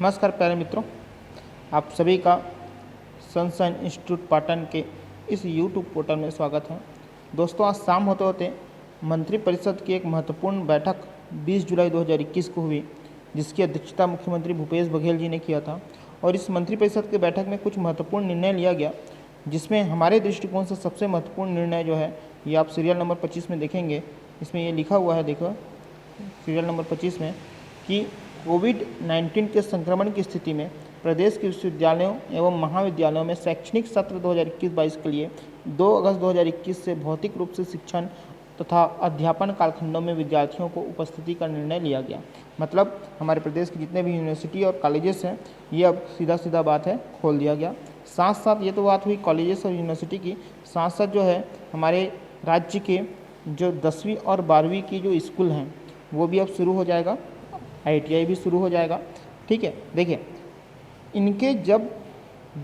नमस्कार प्यारे मित्रों, आप सभी का सनशाइन इंस्टीट्यूट पाटन के इस यूट्यूब पोर्टल में स्वागत है। दोस्तों, आज शाम होते होते मंत्रिपरिषद की एक महत्वपूर्ण बैठक 20 जुलाई 2021 को हुई, जिसकी अध्यक्षता मुख्यमंत्री भूपेश बघेल जी ने किया था। और इस मंत्रिपरिषद की बैठक में कुछ महत्वपूर्ण निर्णय लिया गया, जिसमें हमारे दृष्टिकोण से सबसे महत्वपूर्ण निर्णय जो है ये आप सीरियल नंबर 25 में देखेंगे। इसमें ये लिखा हुआ है, देखो सीरियल नंबर 25 में, कि कोविड-19 के संक्रमण की स्थिति में प्रदेश के विश्वविद्यालयों एवं महाविद्यालयों में शैक्षणिक सत्र 2021-22 के लिए 2 अगस्त 2021 से भौतिक रूप से शिक्षण तथा अध्यापन कालखंडों में विद्यार्थियों को उपस्थिति का निर्णय लिया गया। मतलब हमारे प्रदेश के जितने भी यूनिवर्सिटी और कॉलेजेस हैं, ये अब सीधा सीधा बात है खोल दिया गया। साथ साथ ये तो बात हुई कॉलेजेस और यूनिवर्सिटी की, साथ साथ जो है हमारे राज्य के जो 10वीं और 12वीं की जो स्कूल हैं वो भी अब शुरू हो जाएगा, ITI भी शुरू हो जाएगा। ठीक है, देखिए इनके जब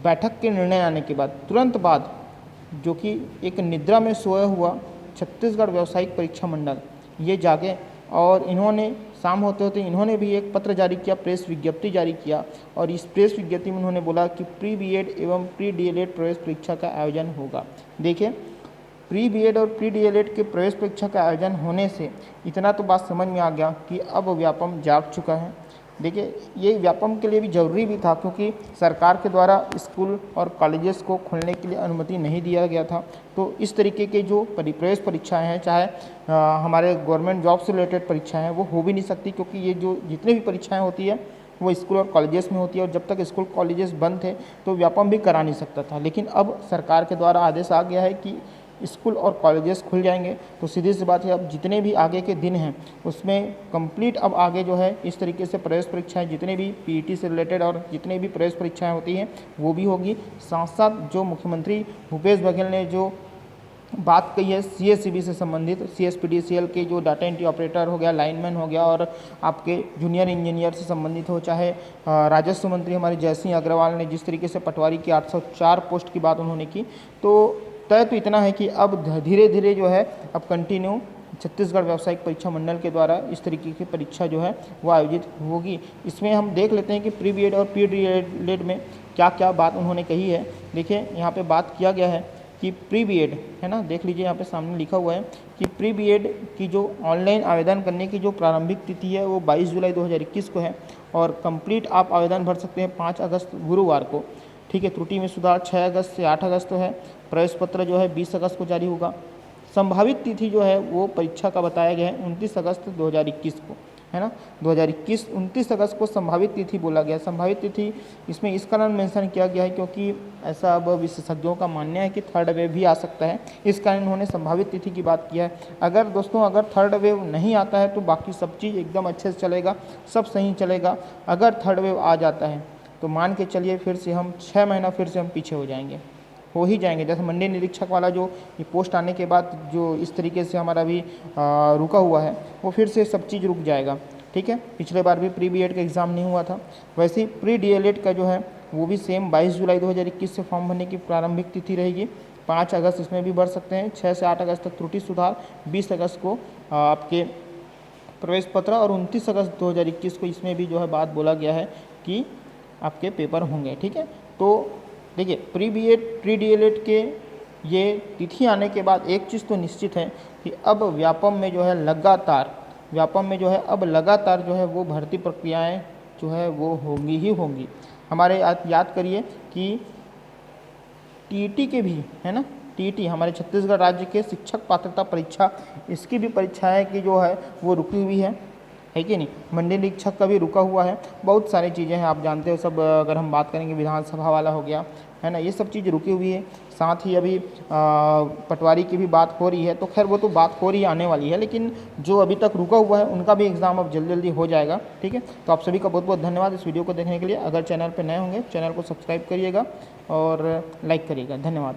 बैठक के निर्णय आने के बाद तुरंत बाद जो कि एक निद्रा में सोया हुआ छत्तीसगढ़ व्यावसायिक परीक्षा मंडल ये जागे और इन्होंने शाम होते होते इन्होंने भी एक पत्र जारी किया, प्रेस विज्ञप्ति जारी किया। और इस प्रेस विज्ञप्ति में उन्होंने बोला कि प्री BEd एवं प्री DLED प्रवेश परीक्षा का आयोजन होगा। देखिए, प्री BEd और प्री DLED के प्रवेश परीक्षा का आयोजन होने से इतना तो बात समझ में आ गया कि अब व्यापम जाग चुका है। देखिए, ये व्यापम के लिए भी ज़रूरी भी था, क्योंकि सरकार के द्वारा स्कूल और कॉलेजेस को खोलने के लिए अनुमति नहीं दिया गया था। तो इस तरीके के जो प्रवेश परीक्षाएं हैं, चाहे हमारे गवर्नमेंट जॉब से रिलेटेड परीक्षाएं हैं, वो हो भी नहीं सकती, क्योंकि ये जो जितनी भी परीक्षाएं होती है वो स्कूल और कॉलेजेस में होती है। और जब तक स्कूल कॉलेजेस बंद थे तो व्यापम भी करा नहीं सकता था। लेकिन अब सरकार के द्वारा आदेश आ गया है कि स्कूल और कॉलेजेस खुल जाएंगे, तो सीधी सी बात है अब जितने भी आगे के दिन हैं उसमें कंप्लीट अब आगे जो है इस तरीके से प्रवेश परीक्षाएं, जितने भी PET से रिलेटेड और जितने भी प्रवेश परीक्षाएं होती हैं वो भी होगी। साथ साथ जो मुख्यमंत्री भूपेश बघेल ने जो बात कही है CSCB से संबंधित, CSPDCL के जो डाटा एंट्री ऑपरेटर हो गया, लाइनमैन हो गया, और आपके जूनियर इंजीनियर से संबंधित हो, चाहे राजस्व मंत्री हमारे जयसिंह अग्रवाल ने जिस तरीके से पटवारी की 804 पोस्ट की बात उन्होंने की, तो तय तो इतना है कि अब धीरे धीरे जो है अब कंटिन्यू छत्तीसगढ़ व्यावसायिक परीक्षा मंडल के द्वारा इस तरीके की परीक्षा जो है वो आयोजित होगी। इसमें हम देख लेते हैं कि प्री BEd और प्री DLED में क्या क्या बात उन्होंने कही है। देखिए, यहाँ पे बात किया गया है कि प्री BEd है ना, देख लीजिए यहाँ पे सामने लिखा हुआ है कि प्री BEd की जो ऑनलाइन आवेदन करने की जो प्रारंभिक तिथि है वो 22 जुलाई 2021 को है, और कंप्लीट आप आवेदन भर सकते हैं 5 अगस्त गुरुवार को। ठीक है, त्रुटि में सुधार 6 अगस्त से 8 अगस्त है। प्रवेश पत्र जो है 20 अगस्त को जारी होगा। संभावित तिथि जो है वो परीक्षा का बताया गया है 29 अगस्त 2021 को, है ना। 2021 29 अगस्त को संभावित तिथि बोला गया। संभावित तिथि इसमें इस कारण मेंशन किया गया है क्योंकि ऐसा अब विशेषज्ञों का मानना है कि थर्ड वेव भी आ सकता है, इस कारण उन्होंने संभावित तिथि की बात किया है। अगर दोस्तों अगर थर्ड वेव नहीं आता है तो बाकी सब चीज़ एकदम अच्छे से चलेगा, सब सही चलेगा। अगर थर्ड वेव आ जाता है तो मान के चलिए फिर से हम 6 महीना फिर से हम पीछे हो ही जाएंगे। जैसे मंडी निरीक्षक वाला जो ये पोस्ट आने के बाद जो इस तरीके से हमारा भी रुका हुआ है, वो फिर से सब चीज़ रुक जाएगा। ठीक है, पिछले बार भी प्री BEd का एग्ज़ाम नहीं हुआ था। वैसे ही प्री DLED का जो है वो भी सेम 22 जुलाई 2021 से फॉर्म भरने की प्रारंभिक तिथि रहेगी। 5 अगस्त इसमें भी भर सकते हैं। 6 से 8 अगस्त तक त्रुटि सुधार, 20 अगस्त को आपके प्रवेश पत्र, और 29 अगस्त 2021 को इसमें भी जो है बात बोला गया है कि आपके पेपर होंगे। ठीक है, तो देखिए प्री BEd प्री DLED के ये तिथि आने के बाद एक चीज़ तो निश्चित है कि अब व्यापम में जो है लगातार जो है वो भर्ती प्रक्रियाएं जो है वो होंगी ही होंगी। हमारे याद करिए कि TET के भी है ना, TET हमारे छत्तीसगढ़ राज्य के शिक्षक पात्रता परीक्षा, इसकी भी परीक्षाएं की जो है वो रुकी हुई है कि नहीं। मंडी निरीक्षक का भी रुका हुआ है। बहुत सारी चीज़ें हैं, आप जानते हो सब। अगर हम बात करेंगे विधानसभा वाला हो गया है ना, ये सब चीज़ रुकी हुई है। साथ ही अभी पटवारी की भी बात हो रही है, तो खैर वो तो बात हो रही आने वाली है, लेकिन जो अभी तक रुका हुआ है उनका भी एग्ज़ाम अब जल्दी जल्दी हो जाएगा। ठीक है, तो आप सभी का बहुत बहुत धन्यवाद इस वीडियो को देखने के लिए। अगर चैनल पर नए होंगे चैनल को सब्सक्राइब करिएगा और लाइक करिएगा। धन्यवाद।